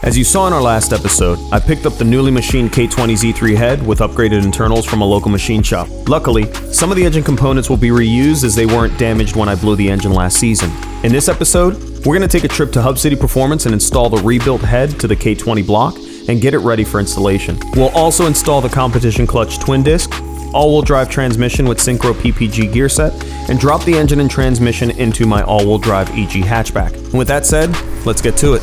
As you saw in our last episode, I picked up the newly machined K20 Z3 head with upgraded internals from a local machine shop. Luckily, some of the engine components will be reused as they weren't damaged when I blew the engine last season. In this episode, we're going to take a trip to Hub City Performance and install the rebuilt head to the K20 block and get it ready for installation. We'll also install the competition clutch twin disc, all-wheel drive transmission with Synchro PPG Gear-set, and drop the engine and transmission into my all-wheel drive EG hatchback. And with that said, let's get to it.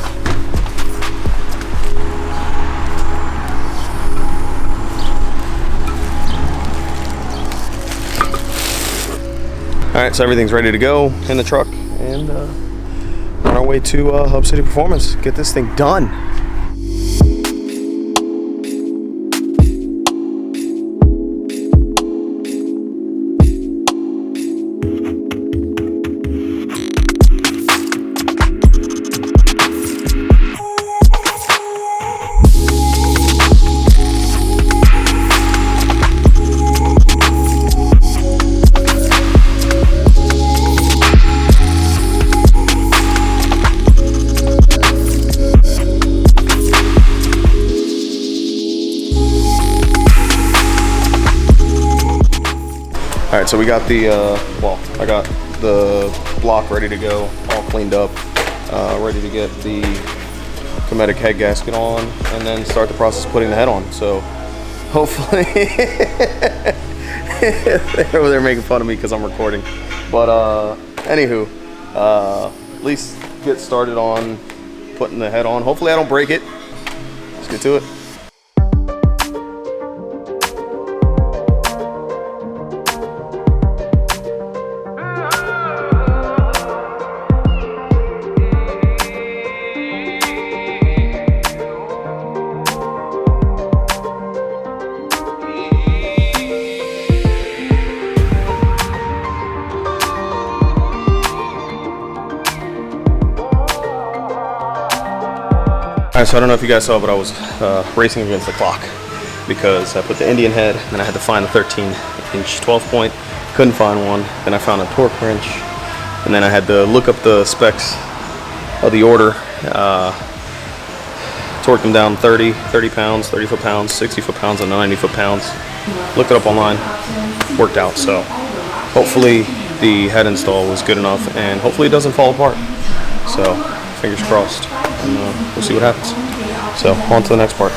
Alright, so everything's ready to go in the truck and on our way to Hub City Performance. Get this thing done. Alright, so we got the, I got the block ready to go, all cleaned up, ready to get the Cometic head gasket on, and then start the process of putting the head on. So, hopefully, they're over there making fun of me because I'm recording. But, anywho, at least get started on putting the head on. Hopefully I don't break it. Let's get to it. Alright, so I don't know if you guys saw, but I was racing against the clock because I put the Indian head and I had to find a 13-inch 12 point. Couldn't find one. Then I found a torque wrench, and then I had to look up the specs of the order. Torqued them down 30 pounds, 30 foot-pounds, 60 foot-pounds, and 90 foot-pounds. Looked it up online, worked out. So hopefully the head install was good enough, and hopefully it doesn't fall apart. So fingers crossed. And we'll see what happens. So, on to the next part.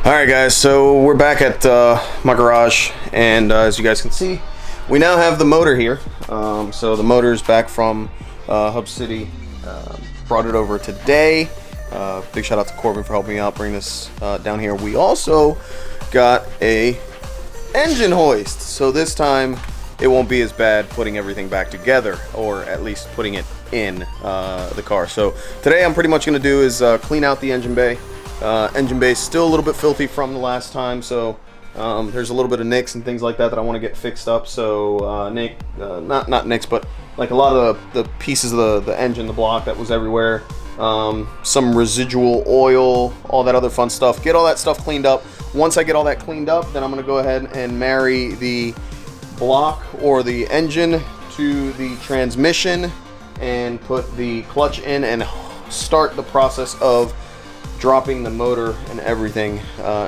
Alright guys, so we're back at my garage, and as you guys can see, we now have the motor here. So the motor is back from Hub City, brought it over today. Big shout out to Corbin for helping me out bring this down here. We also got a engine hoist, so this time it won't be as bad putting everything back together, or at least putting it in the car. So today I'm pretty much going to do is clean out the engine bay. Engine bay is still a little bit filthy from the last time, so there's a little bit of nicks and things like that that I want to get fixed up. So not nicks, but like a lot of the pieces of the engine, the block that was everywhere, some residual oil, all that other fun stuff. Get all that stuff cleaned up. Once I get all that cleaned up, then I'm going to go ahead and marry the block or the engine to the transmission and put the clutch in and start the process of dropping the motor and everything,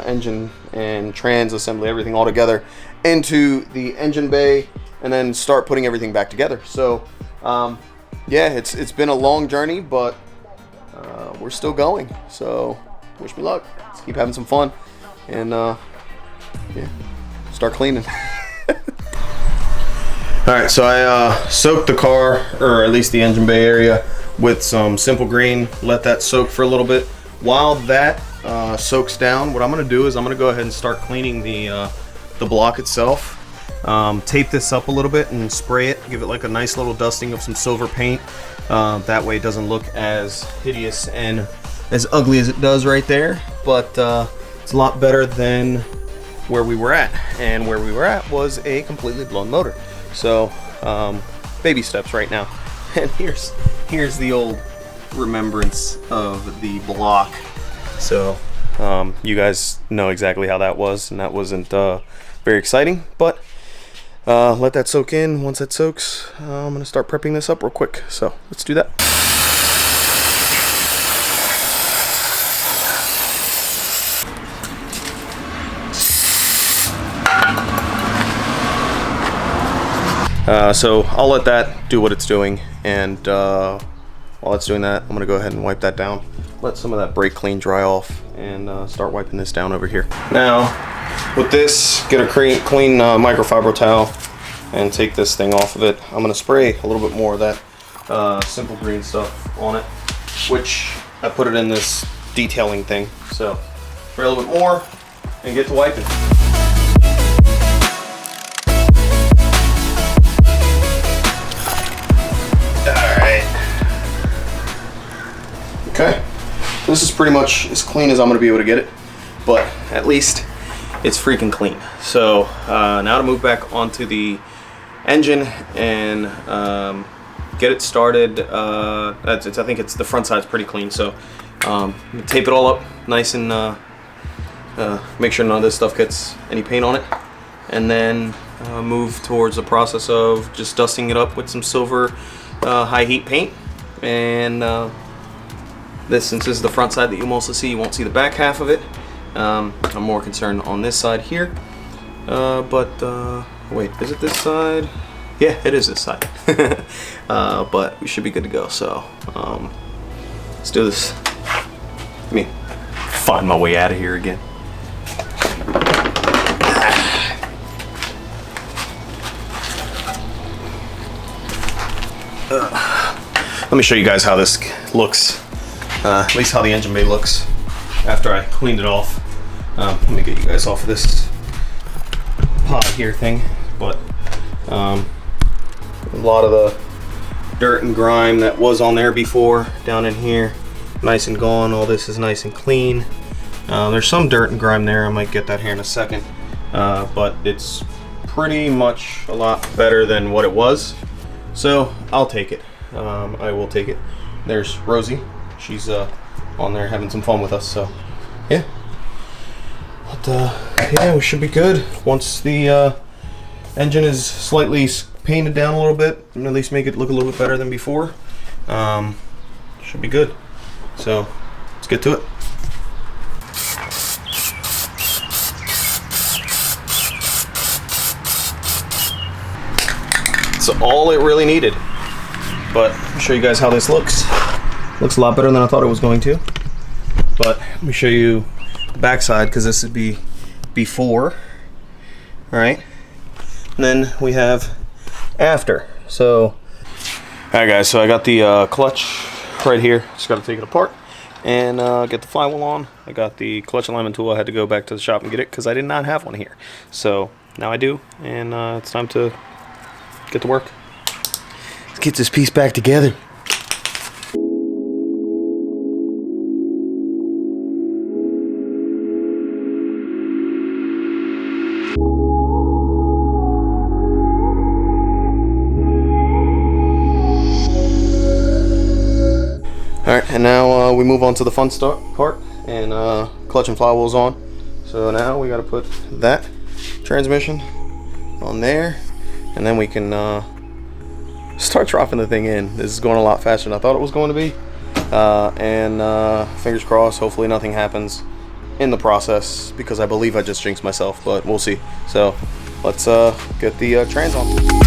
engine and trans assembly, everything all together into the engine bay, and then start putting everything back together. So yeah, it's been a long journey, but we're still going. So wish me luck. Let's keep having some fun, and yeah, start cleaning. All right, so I soaked the car, or at least the engine bay area, with some simple green, let that soak for a little bit. While that soaks down, what I'm going to do is I'm going to go ahead and start cleaning the block itself. Tape this up a little bit and spray it, give it like a nice little dusting of some silver paint. That way it doesn't look as hideous and as ugly as it does right there, but it's a lot better than where we were at, and where we were at was a completely blown motor. So baby steps right now. And here's the old remembrance of the block. So you guys know exactly how that was, and that wasn't very exciting, but let that soak in. Once that soaks, I'm gonna start prepping this up real quick, so let's do that. So I'll let that do what it's doing, and while it's doing that, I'm gonna go ahead and wipe that down, let some of that brake clean dry off, and start wiping this down over here. Now with this, get a clean microfiber towel and take this thing off of it. I'm gonna spray a little bit more of that simple green stuff on it, which I put it in this detailing thing. So spray a little bit more and get to wiping. Okay, this is pretty much as clean as I'm going to be able to get it, but at least it's freaking clean. So now to move back onto the engine and get it started. I think it's the front side's pretty clean, so tape it all up nice and make sure none of this stuff gets any paint on it, and then move towards the process of just dusting it up with some silver high heat paint. And since this is the front side that you mostly see, you won't see the back half of it. I'm more concerned on this side here. Wait, is it this side? Yeah, it is this side. But we should be good to go. So let's do this. Let me find my way out of here again. Let me show you guys how this looks. At least how the engine bay looks after I cleaned it off. Let me get you guys off of this pod here thing, but a lot of the dirt and grime that was on there before down in here, nice and gone. All this is nice and clean. There's some dirt and grime there. I might get that here in a second, but it's pretty much a lot better than what it was, so I'll take it. I will take it. There's Rosie. She's on there having some fun with us, so yeah. But yeah, we should be good once the engine is slightly painted down a little bit, and at least make it look a little bit better than before. Should be good. So let's get to it. That's all it really needed. But I'll show you guys how this looks. Looks a lot better than I thought it was going to. But let me show you the back side, because this would be before. Alright. And then we have after. So, alright guys, so I got the clutch right here. Just got to take it apart and get the flywheel on. I got the clutch alignment tool. I had to go back to the shop and get it because I did not have one here. So now I do, and it's time to get to work. Let's get this piece back together. Alright, and now we move on to the fun part, and clutch and flywheel's on. So now we got to put that transmission on there, and then we can start dropping the thing in. This is going a lot faster than I thought it was going to be, and fingers crossed, hopefully nothing happens in the process, because I believe I just jinxed myself, but we'll see. So let's get the trans on.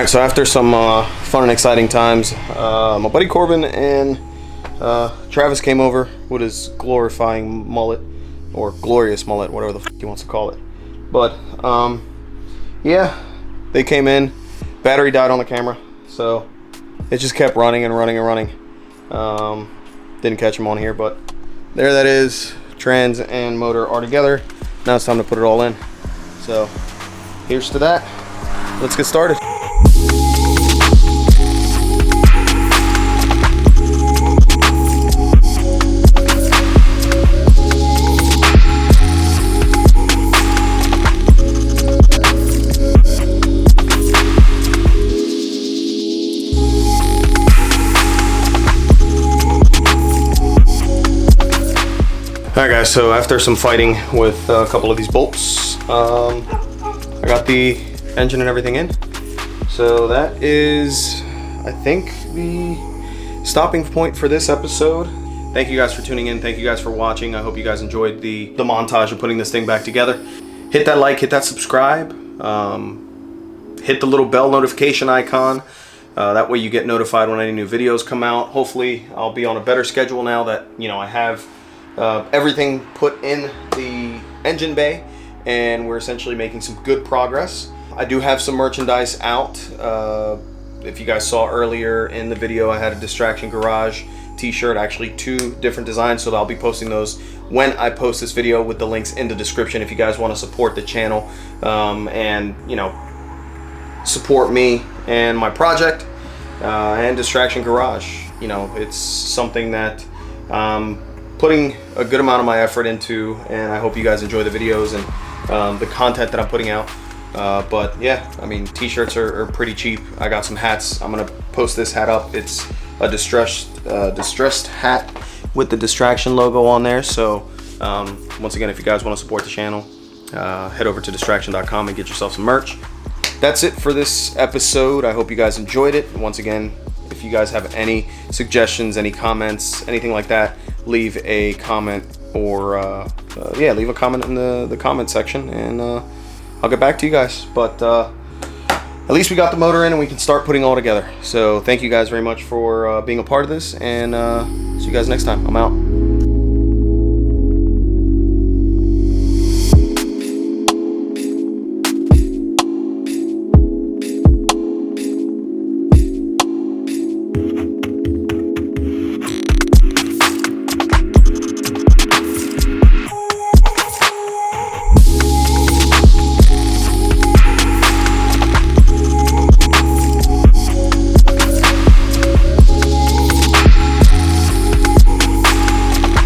Alright, so after some fun and exciting times, my buddy Corbin and Travis came over with his glorifying mullet, or glorious mullet, whatever the fuck he wants to call it. But yeah, they came in, battery died on the camera, so it just kept running and running and running. Didn't catch them on here, but there that is. Trans and motor are together. Now it's time to put it all in. So here's to that. Let's get started. Alright guys, so after some fighting with a couple of these bolts, I got the engine and everything in. So that is, I think, the stopping point for this episode. Thank you guys for tuning in. Thank you guys for watching. I hope you guys enjoyed the montage of putting this thing back together. Hit that like, hit that subscribe, hit the little bell notification icon. That way you get notified when any new videos come out. Hopefully I'll be on a better schedule now that, you know, I have everything put in the engine bay, and we're essentially making some good progress. I do have some merchandise out. If you guys saw earlier in the video, I had a Distraction Garage t-shirt, actually 2 different designs, so I'll be posting those when I post this video with the links in the description if you guys want to support the channel and, you know, support me and my project and Distraction Garage. You know, it's something that putting a good amount of my effort into, and I hope you guys enjoy the videos and the content that I'm putting out. But yeah, I mean, t-shirts are pretty cheap. I got some hats. I'm gonna post this hat up. It's a distressed hat with the Distraction logo on there. So once again, if you guys want to support the channel, head over to distraction.com and get yourself some merch. That's it for this episode. I hope you guys enjoyed it. Once again, if you guys have any suggestions, any comments, anything like that, leave a comment, or yeah, leave a comment in the comment section, and I'll get back to you guys. But at least we got the motor in and we can start putting it all together. So thank you guys very much for being a part of this, and see you guys next time. I'm out.